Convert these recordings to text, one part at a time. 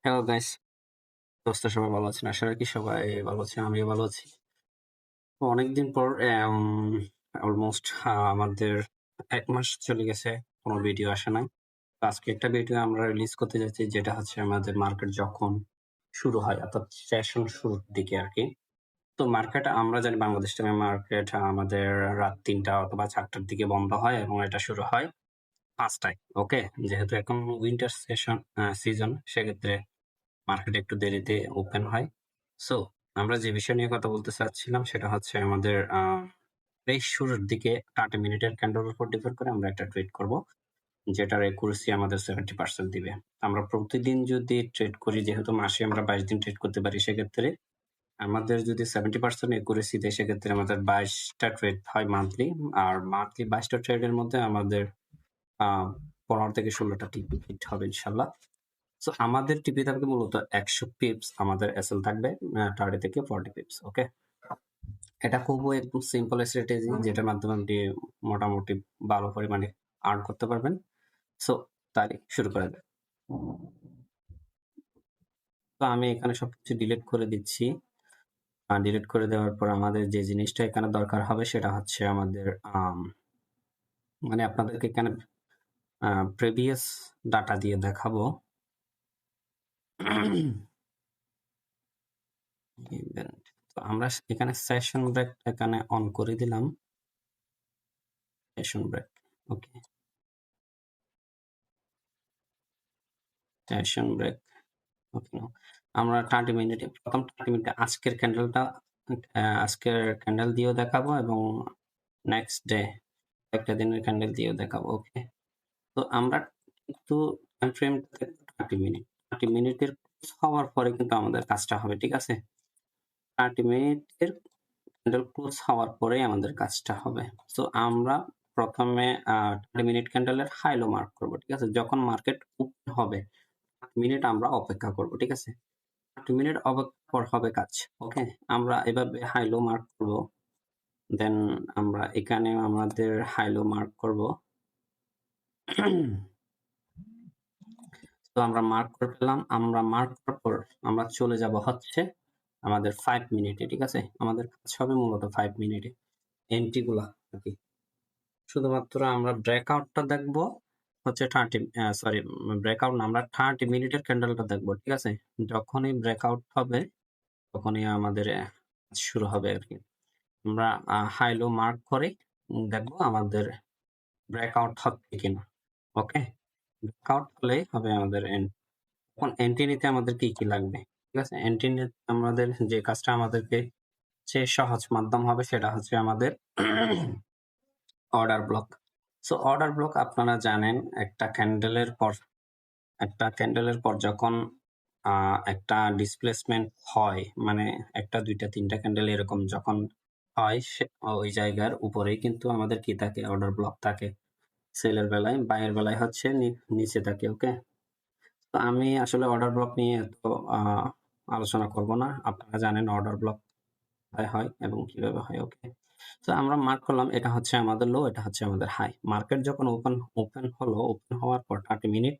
Hello guys, দোস্ত সবাই ভালো আছেন? আশা রাখি সবাই ভালো আছেন, আমিও ভালো আছি। তো অনেকদিন পর অলমোস্ট আমাদের ১ মাস চলে গেছে, কোনো ভিডিও আসে নাই। তো আজকে একটা ভিডিও আমরা রিলিজ করতে যাচ্ছি, যেটা হচ্ছে আমাদের মার্কেট যখন শুরু হয়, অর্থাৎ সেশন শুরুর দিকে আরকি। তো মার্কেট আমরা জানি বাংলাদেশ টাইমে মার্কেট আমাদের রাত ৩টা অথবা ৪টার দিকে বন্ধ হয় এবং এটা শুরু হয় ৫টায়। ওকে? যেহেতু এখন উইন্টার সিজন, সেক্ষেত্রে মার্কেট একটু দেরিতে ওপেন হয়। সো আমরা যে বিষয় নিয়ে কথা বলতে চাচ্ছিলাম সেটা হচ্ছে আমাদের বেশ শুরুর দিকে 30 মিনিটের ক্যান্ডেল উপর ডিপেন্ড করে আমরা একটা ট্রেড করব, যেটার একুরেসি আমাদের 70% দিবে। আমরা প্রতিদিন যদি ট্রেড করি, যেহেতু মাসে আমরা 22 দিন ট্রেড করতে পারি, সেক্ষেত্রে আমাদের যদি 70% একুরেসি দেয়, সেক্ষেত্রে আমাদের 22টা ট্রেড হয় মান্থলি। আর মান্থলি 22টা ট্রেডের মধ্যে আমাদের 15 থেকে 16টা টিপি হিট হবে ইনশাল্লাহ। সো আমাদের টিপি থাকবে মূলত 100 পিপস, আমাদের এসএল থাকবে 30 থেকে 40 পিপস। ওকে, এটা খুবই একদম সিম্পল স্ট্র্যাটেজি, যেটার মাধ্যমে আপনি মোটামুটি ভালো পরিমাণে আর্ন করতে পারবেন। সো তাহলে শুরু করা যাক। তো আমি এখানে সবকিছু ডিলিট করে দিচ্ছি। ডিলিট করে দেওয়ার পর আমাদের যে জিনিসটা এখানে দরকার হবে সেটা হচ্ছে আমাদের মানে আপনাদেরকে এখানে প্রিভিয়াস ডাটা দিয়ে দেখাবো। তো আমরা এখানে সেশন ব্রেক এখানে অন করে দিলাম। সেশন ব্রেক, ওকে, সেশন ব্রেক, ওকে। আমরা 30 মিনিটে, প্রথম 30 মিনিটে আজকের ক্যান্ডেলটা আজকের ক্যান্ডেল দিয়েও দেখাবো এবং নেক্সট ডে একটা দিনের ক্যান্ডেল দিয়েও দেখাবো। ওকে, তো আমরা কিন্তু টাইম ফ্রেমটা 30 মিনিট, 30 মিনিটের হওয়ার পরে কিন্তু আমাদের কাজটা হবে, ঠিক আছে? 30 মিনিটের ক্যান্ডেল ক্লোজ হওয়ার পরেই আমাদের কাজটা হবে। সো আমরা প্রথমে 30 মিনিট ক্যান্ডেলের হাই লো মার্ক করবো, ঠিক আছে? যখন মার্কেট ওপেন হবে 30 মিনিট আমরা অপেক্ষা করবো, ঠিক আছে? 30 মিনিট অপেক্ষা পর হবে কাজ। ওকে, আমরা এভাবে হাই লো মার্ক করবো। দেন আমরা এখানে আমাদের হাই লো মার্ক করবো। তো আমরা মার্ক করে ফেললাম। আমরা মার্ক করার পর আমরা চলে যাব হচ্ছে আমাদের 5 মিনিটে, ঠিক আছে? আমাদের কাজ হবে মূলত 5 মিনিটে এন্ট্রি গুলা আরকি। শুধুমাত্র আমরা ব্রেকআউটটা দেখবো হচ্ছে 30, সরি, ব্রেকআউট না, আমরা 30 মিনিটের ক্যান্ডেলটা দেখবো, ঠিক আছে? যখনই ব্রেকআউট হবে তখনই আমাদের কাজ শুরু হবে আরকি। আমরা হাই লো মার্ক করে দেখবো আমাদের ব্রেকআউট হচ্ছে কিনা। ওকে, ব্রেকআউট হলেই হবে আমাদের এখন এন্ট্রি নিতে আমাদের কি কি লাগবে, ঠিক আছে? এন্ট্রি নিতে আমাদের যে কাজটা আমাদেরকে যে সহজ মাধ্যম হবে সেটা হচ্ছে আমাদের order block. So order block আপনারা জানেন, একটা ক্যান্ডেলের পর যখন একটা ডিসপ্লেসমেন্ট হয়, মানে ১টা ২টা ৩টা ক্যান্ডেল এরকম যখন হয়, ওই জায়গার উপরেই কিন্তু আমাদের কি থাকে? অর্ডার ব্লক থাকে। সেলের বেলায়, বাইয়ের বেলায় হচ্ছে নিচে থাকে। ওকে, তো আমি আসলে অর্ডার ব্লক নিয়ে এত আলোচনা করব না। আপনারা জানেন অর্ডার ব্লক কোথায় হয় এবং কিভাবে হয়। ওকে, তো আমরা মার্ক করলাম এটা হচ্ছে আমাদের লো, এটা হচ্ছে আমাদের হাই। মার্কেট যখন ওপেন হলো, ওপেন হওয়ার পর 30 মিনিট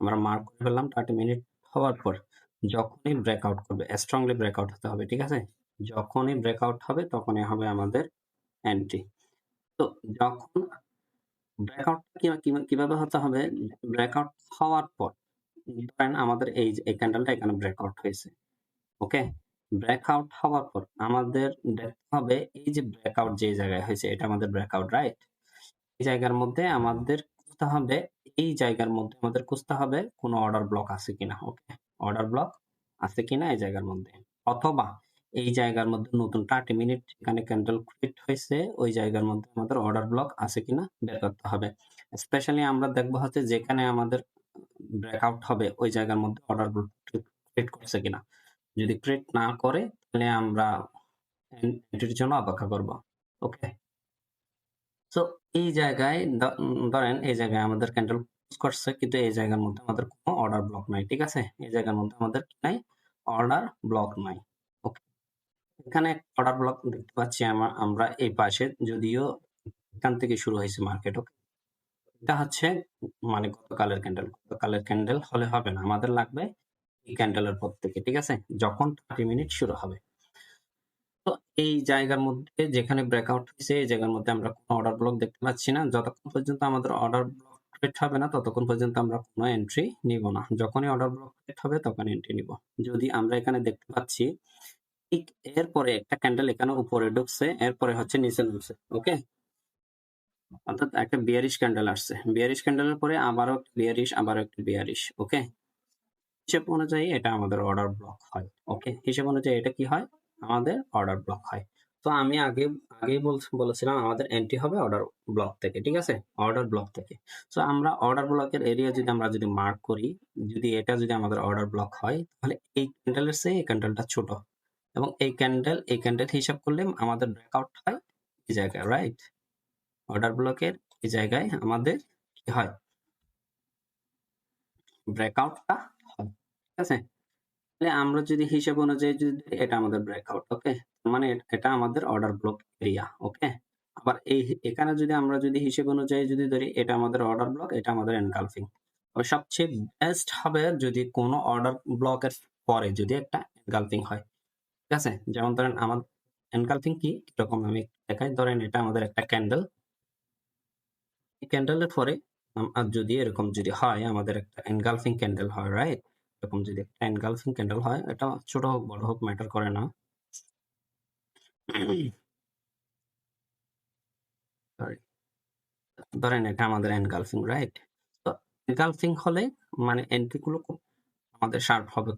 আমরা মার্ক করে ফেললাম। 30 মিনিট হওয়ার পর যখনই ব্রেকআউট করবে, স্ট্রংলি ব্রেকআউট হতে হবে, ঠিক আছে? যখনই ব্রেকআউট হবে তখনই হবে আমাদের এন্ট্রি। তো যখন ব্রেকআউট কিভাবে হতে হবে? ব্রেকআউট হওয়ার পর ধরেন আমাদের এই ক্যান্ডেলটা এখানে ব্রেকআউট হয়েছে। ওকে, ব্রেকআউট হওয়ার পর আমাদের দেখতে হবে এই যে ব্রেকআউট যে জায়গায় হয়েছে, এটা আমাদের ব্রেকআউট, রাইট? এই জায়গার মধ্যে আমাদের খুঁজতে হবে, এই জায়গার মধ্যে আমাদের খুঁজতে হবে কোনো অর্ডার ব্লক আছে কিনা। ওকে, অর্ডার ব্লক আছে কিনা এই জায়গার মধ্যে, অথবা এই জায়গার মধ্যে নতুন 30 মিনিট এখানে ক্যান্ডেল ক্রিয়েট হয়েছে, ওই জায়গার মধ্যে আমাদের অর্ডার ব্লক আছে কিনা বের করতে হবে। স্পেশালি আমরা দেখবো হচ্ছে যেখানে আমাদের ব্রেকআউট হবে ওই জায়গার মধ্যে অর্ডার ব্লক ক্রিয়েট করছে কিনা। যদি ক্রিয়েট না করে তাহলে আমরা এন্ট্রির জন্য অপেক্ষা করব। ওকে, সো এই জায়গায় ধরেন এই জায়গায় আমাদের ক্যান্ডেল ক্লোজ করছে, কিন্তু এই জায়গার মধ্যে আমাদের কোনো অর্ডার ব্লক নাই, ঠিক আছে? এই জায়গার মধ্যে আমাদের কি নাই? অর্ডার ব্লক নাই। ওকে, এখানে অর্ডার ব্লক দেখতে পাচ্ছি আমরা এই পাশে, যদিও এখান থেকে শুরু হয়েছে মার্কেট। ওকে, এটা হচ্ছে মানে গতকালের ক্যান্ডেল হলে হবে না, আমাদের লাগবে এই ক্যান্ডেলের পর থেকে, ঠিক আছে? যখন 30 মিনিট শুরু হবে। তো এই জায়গার মধ্যে যেখানে ব্রেকআউট হইছে, এই জায়গার মধ্যে আমরা কোনো অর্ডার ব্লক দেখতে পাচ্ছি না। যতক্ষণ পর্যন্ত আমাদের অর্ডার ব্লক ক্রিয়েট হবে না, ততক্ষণ পর্যন্ত আমরা কোনো এন্ট্রি নিব না। যখনই অর্ডার ব্লক ক্রিয়েট হবে, তখন এন্ট্রি নিব। যদি আমরা এখানে দেখতে পাচ্ছি, ঠিক এরপরে একটা ক্যান্ডেল এখানে উপরে ঢুকছে, এরপরে হচ্ছে নিচে নামছে। ওকে? অর্থাৎ একটা বিয়ারিশ ক্যান্ডেল আসছে। বিয়ারিশ ক্যান্ডেলের পরে আবারও বিয়ারিশ, আবারও একটা বিয়ারিশ। ওকে? হিসেব অনুযায়ী এটা আমাদের অর্ডার ব্লক হয়। ওকে? হিসেব অনুযায়ী এটা কি হয়? আমাদের অর্ডার ব্লক হয়। তো আমি আগেই বলেছিলাম আমাদের এন্ট্রি হবে অর্ডার ব্লক থেকে, ঠিক আছে? অর্ডার ব্লক থেকে। সো আমরা অর্ডার ব্লকের এরিয়া যদি মার্ক করি, যদি এটা আমাদের অর্ডার ব্লক হয়, তাহলে এই ক্যান্ডেলের চেয়ে এই ক্যান্ডেলটা ছোট। এবং এই ক্যান্ডেল হিসাব করলে আমাদের ব্রেকআউট হয় এই জায়গায়, রাইট? অর্ডার ব্লকের এই জায়গায় আমাদের কি হয়? ব্রেকআউটটা হয়। ঠিক আছে? তাহলে আমরা যদি হিসাব অনুযায়ী যদি এটা আমাদের ব্রেকআউট, ওকে? মানে এটা আমাদের অর্ডার ব্লক এরিয়া, ওকে? আবার এখানে আমরা যদি হিসেব অনুযায়ী যদি ধরি, এটা আমাদের অর্ডার ব্লক, এটা আমাদের এনগালফিং। তবে সবচেয়ে বেস্ট হবে যদি কোনো অর্ডার ব্লকের পরে যদি একটা এনগালফিং হয়। ঠিক আছে? যেমন ধরেন আমার এনগালফিং কি এরকম আমি দেখাই। ধরেন এটা আমাদের একটা ক্যান্ডেল। এই ক্যান্ডেলের পরে যদি এরকম যদি হয়, আমাদের একটা এনগালফিং ক্যান্ডেল হয়, রাইট? এরকম যদি একটা এনগালফিং ক্যান্ডেল হয়, এটা ছোট হোক বড় হোক ম্যাটার করে না। সরি, ধরেন এটা আমাদের এনগালফিং, রাইট? তো এনগালফিং হলে মানে এন্ট্রি গুলো খুব আমাদের শার্প হবে,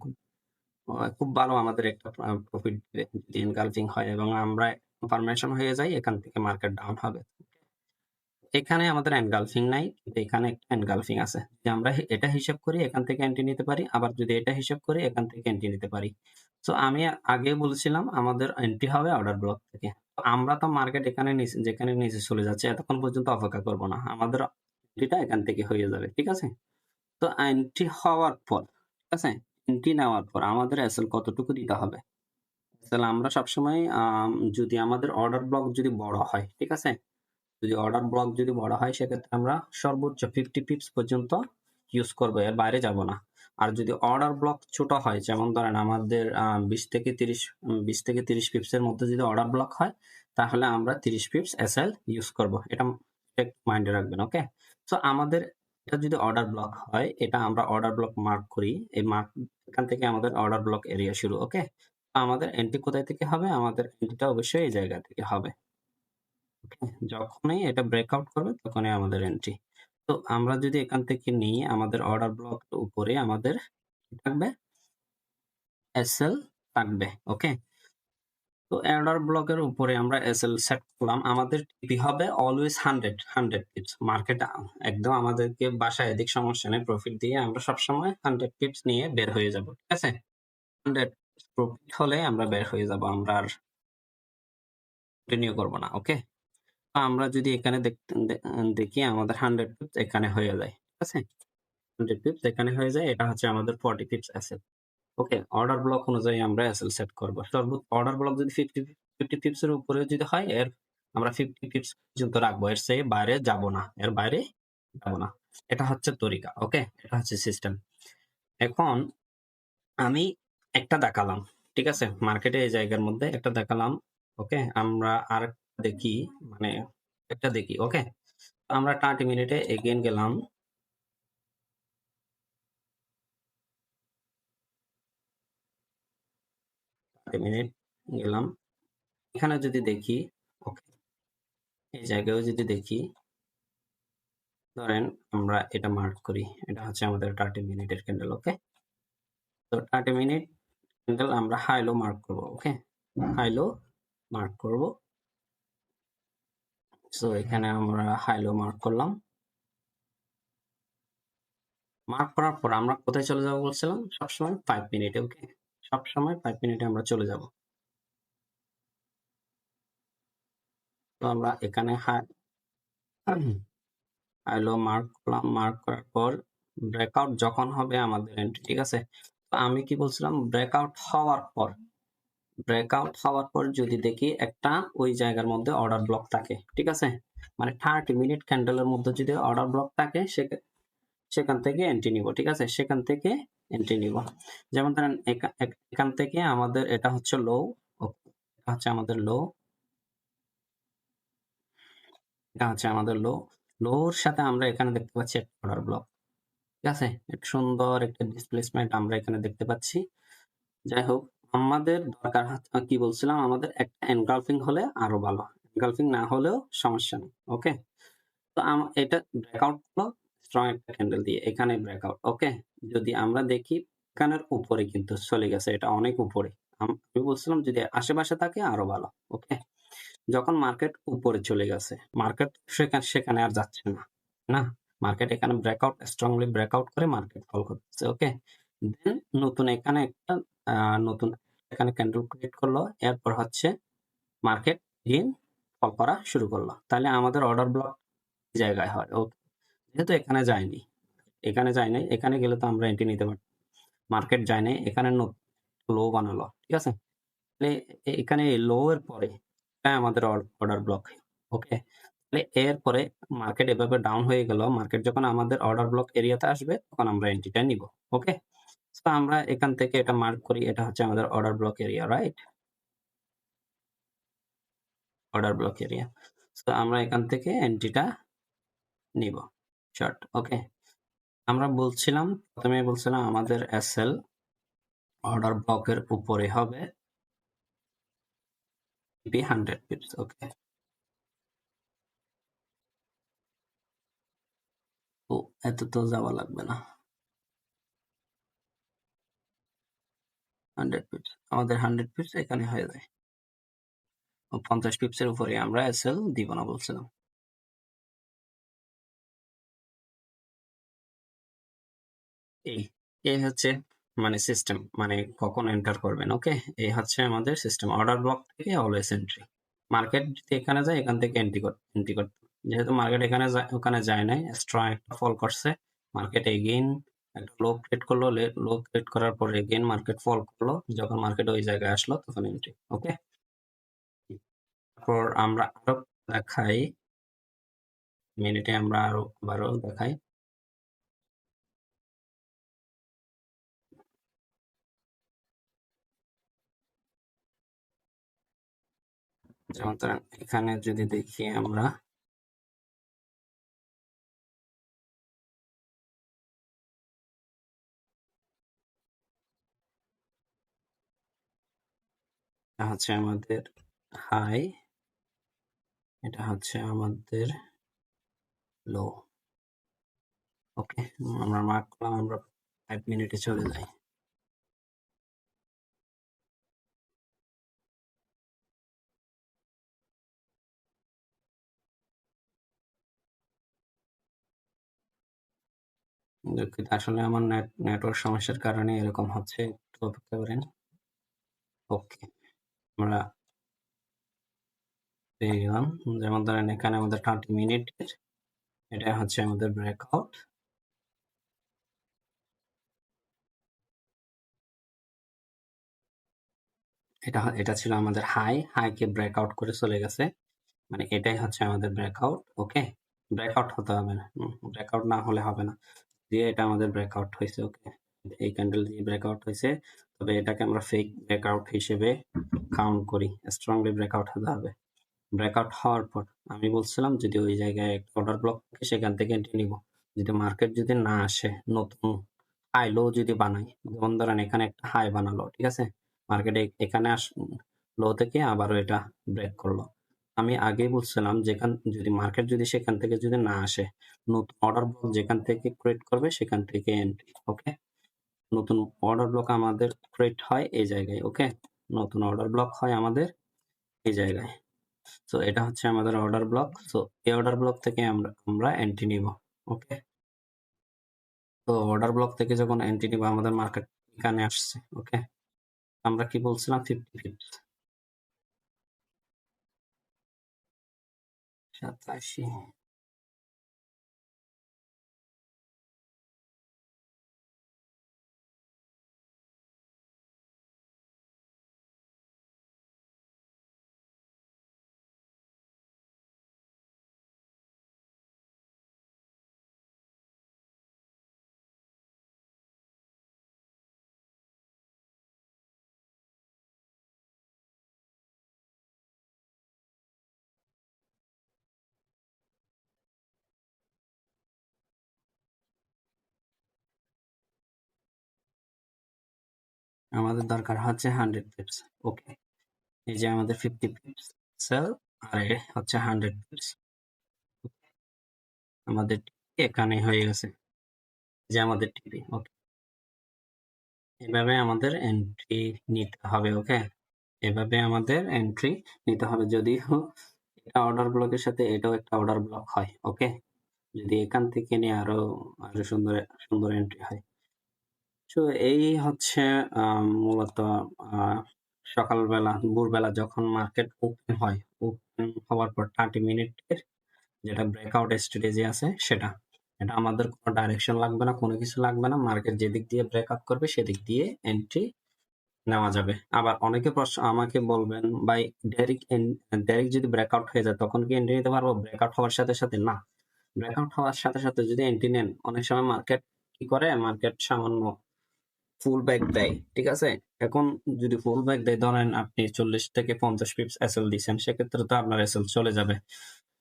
খুব ভালো আমাদের একটা প্রফিট দিবে যদি এনগালফিং হয় এবং আমরা কনফার্মেশন হয়ে যাই, এখান থেকে মার্কেট ডাউন হবে। এখানে আমাদের এনগালফিং নাই, কিন্তু এখানে একটা এনগালফিং আছে। যে আমরা এটা হিসাব করি এখান থেকে এন্ট্রি নিতে পারি, আবার যদি এটা হিসাব করি এখান থেকে এন্ট্রি নিতে পারি। সো আমি আগে বলছিলাম আমাদের এন্ট্রি হবে অর্ডার ব্লক থেকে। তো আমরা তো মার্কেট যেখানে নিচে চলে যাচ্ছে এতক্ষণ পর্যন্ত অপেক্ষা করব না, আমাদের এন্ট্রিটা এখান থেকে হয়ে যাবে, ঠিক আছে? তো এন্ট্রি হওয়ার পর, ঠিক আছে, এন্ট্রি নেওয়ার পর আমাদের এসএল কতটুকু দিতে হবে? এসএল আমরা সবসময় যদি আমাদের অর্ডার ব্লক যদি বড় হয়, ঠিক আছে, যদি অর্ডার ব্লক যদি বড় হয়, সেক্ষেত্রে আমরা সর্বোচ্চ 50 পিপস পর্যন্ত ইউজ করব, এর বাইরে যাব না। আর যদি অর্ডার ব্লক ছোট হয়, যেমন ধরেন আমাদের 20 থেকে 30 পিপসের মধ্যে যদি অর্ডার ব্লক হয়, তাহলে আমরা 30 পিপস এসএল ইউজ করব। এটা মাইন্ডে রাখবেন, ওকে? সো আমাদের এটা যদি অর্ডার ব্লক হয়, এটা আমরা অর্ডার ব্লক মার্ক করি। এই মার্ক এখান থেকে আমাদের অর্ডার ব্লক এরিয়া শুরু, ওকে? আমাদের এন্ট্রি কোথায় থেকে হবে? আমাদের এন্ট্রিটা অবশ্যই এই জায়গা থেকে হবে। যখনই এটা ব্রেকআউট করবে তখনই আমাদের এন্ট্রি। তো আমরা যদি এখান থেকে নিই, আমাদের অর্ডার ব্লক উপরে আমাদের কি থাকবে? এসএল থাকবে, ওকে? তো অর্ডার ব্লকের উপরে আমরা এসএল সেট করলাম। আমাদের টিপি হবে অলওয়েজ 100 পিপস। মার্কেট একদম আমাদেরকে বাসায় এদিক সমস্যা নেই, প্রফিট দিয়ে আমরা সবসময় 100 পিপস নিয়ে বের হয়ে যাব, ঠিক আছে? 100 প্রফিট হলে আমরা বের হয়ে যাব, আমরা আর কন্টিনিউ করব না, ওকে? আমরা যদি এখানে দেখি আমাদের 100 পিপস এখানে হয়ে যায়, ঠিক আছে? 100 পিপস এখানে হয়ে যায়, এটা হচ্ছে আমাদের 40 পিপস এসএল। ওকে? অর্ডার ব্লক অনুযায়ী আমরা এসএল সেট করব। অর্ডার ব্লক যদি 50 পিপস এর উপরে যদি হয়, আমরা 50 পিপস পর্যন্ত রাখবো, এর চেয়ে বাইরে যাব না, এর বাইরে যাব না। এটা হচ্ছে তরিকা, ওকে? এটা হচ্ছে সিস্টেম। এখন আমি একটা দেখালাম, ঠিক আছে? মার্কেটে এই জায়গার মধ্যে একটা দেখালাম, ওকে? আমরা আর দেখি, মানে একটা দেখি, ওকে? আমরা 30 মিনিটে এগেইন গেলাম। 30 মিনিট গেলাম। এখানে যদি দেখি, ওকে, এই জায়গায়ও যদি দেখি, ধরেন আমরা এটা মার্ক করি, এটা হচ্ছে আমাদের 30 মিনিটের ক্যান্ডেল, ওকে? তো 30 মিনিট ক্যান্ডেল আমরা হাই লো মার্ক করব, ওকে? হাই লো মার্ক করব। সো এখানে আমরা হাই লো মার্ক করলাম। মার্ক করার পর আমরা কোথায় চলে যাব বলছিলাম? সবসময় 5 মিনিটে, ওকে? সবসময় 5 মিনিটে আমরা চলে যাব। তো আমরা এখানে হাই লো মার্ক করলাম। মার্ক করার পর ব্রেকআউট যখন হবে আমাদের এন্ট্রি, ঠিক আছে? তো আমি কি বলছিলাম? ব্রেকআউট হওয়ার পর যদি দেখি একটা ওই জায়গার মধ্যে অর্ডার ব্লক থাকে, ঠিক আছে? মানে 30 মিনিট ক্যান্ডেলের মধ্যে যদি অর্ডার ব্লক থাকে, সেখান থেকে এন্ট্রি নিব, ঠিক আছে? সেখান থেকে এন্ট্রি নিব। যেমন ধরেন এখান থেকে আমাদের এটা হচ্ছে লো, এটা হচ্ছে আমাদের লো, এটা হচ্ছে আমাদের লো। লোর সাথে আমরা এখানে দেখতে পাচ্ছি একটা অর্ডার ব্লক। ঠিক আছে? একটা সুন্দর একটা ডিসপ্লেসমেন্ট আমরা এখানে দেখতে পাচ্ছি। যাই হোক, আমাদের দরকার কি বলছিলাম, আমাদের একটা এনগালফিং হলে আরো ভালো। এনগালফিং না হলেও সমস্যা নেই। ওকে? তো এটা ব্রেকআউট হলো স্ট্রং একটা ক্যান্ডেল দিয়ে, এখানে ব্রেকআউট। ওকে? যদি আমরা দেখি এখানের উপরে কিন্তু চলে গেছে, এটা অনেক উপরে। আমি বলছিলাম যদি আশেপাশে থাকে আরো ভালো। ওকে? যখন মার্কেট উপরে চলে গেছে, মার্কেট সেখানে আর যাচ্ছে না, না, মার্কেট এখানে ব্রেকআউট, স্ট্রংলি ব্রেকআউট করে মার্কেট ফল করতেছে। ওকে, দেন নতুন এখানে একটা নতুন এখানে ক্যান্ডেল ক্রিয়েট করলো, এরপর হচ্ছে মার্কেট গেইন ফল করা শুরু করলো। তাহলে আমাদের অর্ডার ব্লক জায়গায় হয়। ওকে, যেহেতু এখানে যায়নি, এখানে যায় নাই, এখানে গেলে তো আমরা এন্ট্রি নিতে পারি। মার্কেট যায় নাই, এখানে লো বানালো। ঠিক আছে, তাহলে এখানে লো এর পরে আমাদের অর্ডার ব্লক। ওকে, তাহলে এরপরে মার্কেট এভাবে ডাউন হয়ে গেল, মার্কেট যখন আমাদের অর্ডার ব্লক এরিয়াতে আসবে তখন আমরা এন্ট্রিটা নিব। ওকে, তো আমরা এখান থেকে এটা মার্ক করি, এটা হচ্ছে আমাদের order block area, right? Order block area. তো আমরা এখান থেকে এন্ট্রিটা নিব শর্ট। ওকে, আমরা বলছিলাম, প্রথমে বলছিলাম আমাদের এসএল অর্ডার ব্লকের উপরে হবে 100 পিপস। ওকে, তো এত তো যাওয়া লাগবে না। 100 পিপস, আমাদের 100 পিপস এখানে হয়ে যায়। 50 পিপসের উপরে আমরা এসএল দিব না বলছিলাম। এই এই হচ্ছে মানে সিস্টেম, মানে কখন এন্টার করবেন। ওকে, এই হচ্ছে আমাদের সিস্টেম, অর্ডার ব্লক থেকে অলওয়েজ এন্ট্রি। মার্কেট যদি এখানে যায় এখান থেকে এন্ট্রি করতে, যেহেতু মার্কেট এখানে যায় ওখানে যায় নাই, স্ট্রং একটা ফল করছে, মার্কেট এগেইন একটা লো ক্রিয়েট করলো, লো ক্রিয়েট করার পরে এগেইন মার্কেট ফল করলো, যখন মার্কেট ওই জায়গায় আসলো তখন এন্ট্রি। ওকে, তারপর আমরা আরো দেখাই, মিনিটে আমরা আবারও দেখাই। যেমন ধরেন এখানে যদি দেখি আমরা, এটা হচ্ছে আমাদের হাই, এটা হচ্ছে আমাদের লো। ওকে, আমরা মার্ক করলাম, আমরা 5 মিনিটে চলে যাই। দুঃখিত, আসলে আমার নেটওয়ার্ক সমস্যার কারণে এরকম হচ্ছে, একটু অপেক্ষা করেন। ওকে, আমরা পেয়ে গেলাম। যেমন ধরেন এখানে আমাদের 20 মিনিটের, এটা হচ্ছে আমাদের ব্রেকআউট। এটা ছিল আমাদের হাইকে ব্রেকআউট করে চলে গেছে, মানে এটাই হচ্ছে আমাদের ব্রেকআউট। ওকে, ব্রেকআউট হতে হবে না, ব্রেকআউট না হলে হবে না, দিয়ে এটা আমাদের ব্রেকআউট হয়েছে। ওকে, এই ক্যান্ডেল দিয়ে ব্রেকআউট হয়েছে, তবে এটাকে আমরা ফেক ব্রেকআউট হিসেবে কাউন্ট করি, স্ট্রংলি ব্রেকআউট হতে হবে। ব্রেকআউট হওয়ার পর আমি বলছিলাম যদি ওই জায়গায় একটা অর্ডার ব্লক থাকে সেখান থেকে এন্ট্রি নিব। যদি মার্কেট যদি না আসে, নতুন হাই লো যদি বানাই, যেমন ধরেন এখানে একটা হাই বানালো, ঠিক আছে, মার্কেটে এখানে লো থেকে আবারও এটা ব্রেক করলো, আমি আগেই বলছিলাম যেখান যদি মার্কেট যদি সেখান থেকে যদি না আসে, নতুন অর্ডার ব্লক যেখান থেকে ক্রিয়েট করবে সেখান থেকে এন্ট্রি। ওকে, নতুন অর্ডার ব্লক আমাদের ক্রিয়েট হয় এই জায়গায়। ওকে, নতুন অর্ডার ব্লক হয় আমাদের এই জায়গায়। তো এটা হচ্ছে আমাদের অর্ডার ব্লক। তো এই অর্ডার ব্লক থেকে আমরা এন্ট্রি নিব। ওকে, তো অর্ডার ব্লক থেকে যখন এন্ট্রি নিব আমাদের মার্কেট এখানে আসছে। ওকে, আমরা কি বলছিলাম 50 পিপস, 87। আমাদের দরকার হচ্ছে 100 পিপস। ওকে, এই যে আমাদের 50 পিপস সেল, আর হচ্ছে 100 পিপস। আমাদের এখানে হয়ে গেছে যে আমাদের টিপি। ওকে, এভাবে আমাদের এন্ট্রি নিতে হবে। ওকে, এভাবে আমাদের এন্ট্রি নিতে হবে। যদিও এটা অর্ডার ব্লকের সাথে এটাও একটা অর্ডার ব্লক হয়। ওকে, যদি এখান থেকে নিয়ে আরো আরো সুন্দর সুন্দর এন্ট্রি হয়। তো এই হচ্ছে মূলত সকালবেলা ভোরবেলা যখন মার্কেট ওপেন হয়, ওপেন হওয়ার পর 30 মিনিটের যেটা ব্রেকআউট স্ট্র্যাটেজি আছে সেটা। এটা আমাদের কোনো ডাইরেকশন লাগবে না, কোনো কিছু লাগবে না। মার্কেট যেদিক দিয়ে ব্রেকআউট করবে সেদিক দিয়ে এন্ট্রি নেওয়া যাবে। আবার অনেকে প্রশ্ন আমাকে বলবেন, ভাই ডাইরেক্ট যদি ব্রেকআউট হয়ে যায় তখন কি এন্ট্রি নিতে পারবো? ব্রেকআউট হওয়ার সাথে সাথে না। ব্রেকআউট হওয়ার সাথে সাথে যদি এন্ট্রি নেন, অনেক সময় মার্কেট কি করে, মার্কেট সামান্য ফুল ব্যাক দেয়। ঠিক আছে, এখন যদি ফুল ব্যাক দেয়, ধরেন আপনি 40 থেকে 50 পিপস এসএল দিচ্ছেন, সেক্ষেত্রে তো আপনার এসএল চলে যাবে।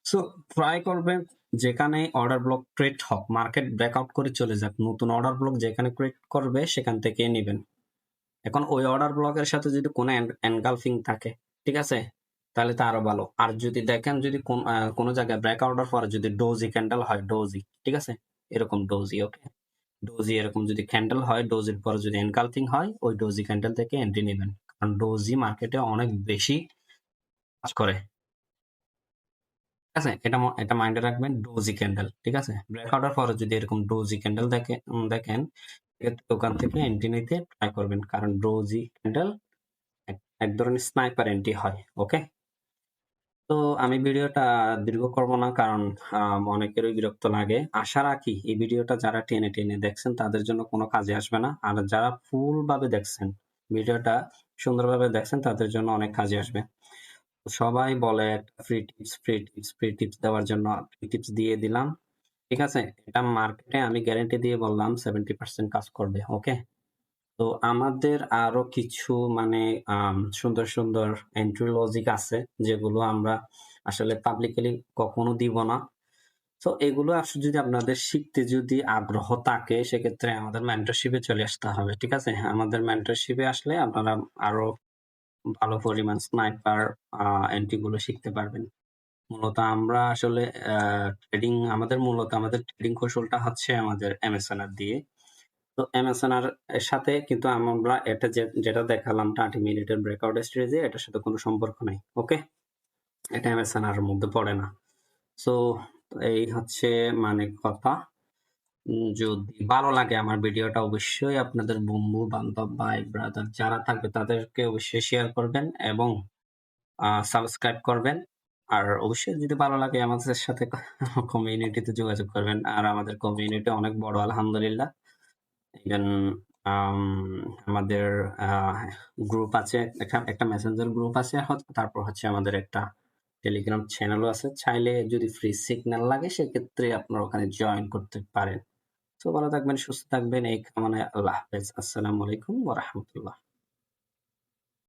সো ট্রাই করবেন যেখানে অর্ডার ব্লক ক্রিয়েট হোক, মার্কেট ব্রেকআউট করে চলে যাক, নতুন অর্ডার ব্লক যেখানে ক্রিয়েট করবে সেখান থেকে নেবেন। এখন ওই অর্ডার ব্লকের সাথে যদি কোনো এনগালফিং থাকে, ঠিক আছে, তাহলে তো আরো ভালো। আর যদি দেখেন যদি কোনো জায়গায় ব্রেকআউটের পরে যদি ডোজি ক্যান্ডেল হয়, ডোজি, ঠিক আছে, এরকম ডোজি, ওকে, ডোজি এরকম যদি ক্যান্ডেল হয়, ডোজির পরে যদি এনকালফিং হয়, ওই ডোজি ক্যান্ডেল থেকে এন্ট্রি নেবেন। কারণ ডোজি মার্কেটে অনেক বেশি কাজ করে। ঠিক আছে, এটা মাইন্ডে রাখবেন, ডোজি ক্যান্ডেল। ঠিক আছে, ব্রেকআউটের পরে যদি এরকম ডোজি ক্যান্ডেল দেখেন, সেক্ষেত্রে ওখান থেকে এন্ট্রি নিতে ট্রাই করবেন। কারণ ডোজি ক্যান্ডেল এক ধরনের স্নাইপার এন্ট্রি হয়। ওকে, তো আমি ভিডিওটা দীর্ঘ করব না, কারণ অনেকেরই বিরক্ত লাগে। আশা রাখি এই ভিডিওটা যারা টেনে টেনে দেখছেন তাদের জন্য কোনো কাজে আসবে না, আর যারা ফুল ভাবে দেখছেন, ভিডিওটা সুন্দরভাবে দেখছেন, তাদের জন্য অনেক কাজে আসবে। সবাই বলে free tips, free tips, free tips দেওয়ার জন্য ফ্রি টিপস দিয়ে দিলাম। ঠিক আছে, এটা মার্কেটে আমি গ্যারান্টি দিয়ে বললাম 70% কাজ করবে। ওকে, তো আমাদের আরো কিছু মানে সুন্দর সুন্দর এন্ট্রি লজিক আছে, যেগুলো আমরা আসলে পাবলিকলি কখনো দিব না। তো এগুলো আসলে যদি আপনাদের শিখতে যদি আগ্রহ থাকে, সেক্ষেত্রে আমাদের মেন্টরশিপে চলে আসতে হবে। ঠিক আছে, আমাদের মেন্টরশিপে আসলে আপনারা আরো ভালো পরিমাণ স্নাইপার এন্ট্রি গুলো শিখতে পারবেন। মূলত আমরা আসলে আমাদের ট্রেডিং কৌশলটা হচ্ছে আমাদের এমএসএনআর দিয়ে। তো এমএসএনআর এর সাথে কিন্তু আমরা এটা যেটা দেখালাম 30 মিনিটের ব্রেকআউট স্ট্র্যাটেজি, এটার সাথে কোনো সম্পর্ক নাই। ওকে, এটা এমএসএনআর এর মধ্যে পড়ে না। সো এই হচ্ছে মানে কথা। যদি ভালো লাগে আমার ভিডিওটা, অবশ্যই আপনাদের বন্ধু বান্ধব ভাই ব্রাদার যারা থাকবে তাদেরকে অবশ্যই শেয়ার করবেন এবং সাবস্ক্রাইব করবেন। আর অবশ্যই যদি ভালো লাগে আমাদের সাথে কমিউনিটিতে যোগাযোগ করবেন। আর আমাদের কমিউনিটি অনেক বড়, আলহামদুলিল্লাহ। ইভেন আমাদের গ্রুপ আছে, একটা মেসেঞ্জার গ্রুপ আছে, তারপর হচ্ছে আমাদের একটা টেলিগ্রাম চ্যানেলও আছে। চাইলে যদি ফ্রি সিগন্যাল লাগে সেক্ষেত্রে আপনারা ওখানে জয়েন করতে পারেন। তো ভালো থাকবেন, সুস্থ থাকবেন, এই কামনায় আল্লাহ হাফেজ। আসসালামু আলাইকুম ওয়া রাহমাতুল্লাহ।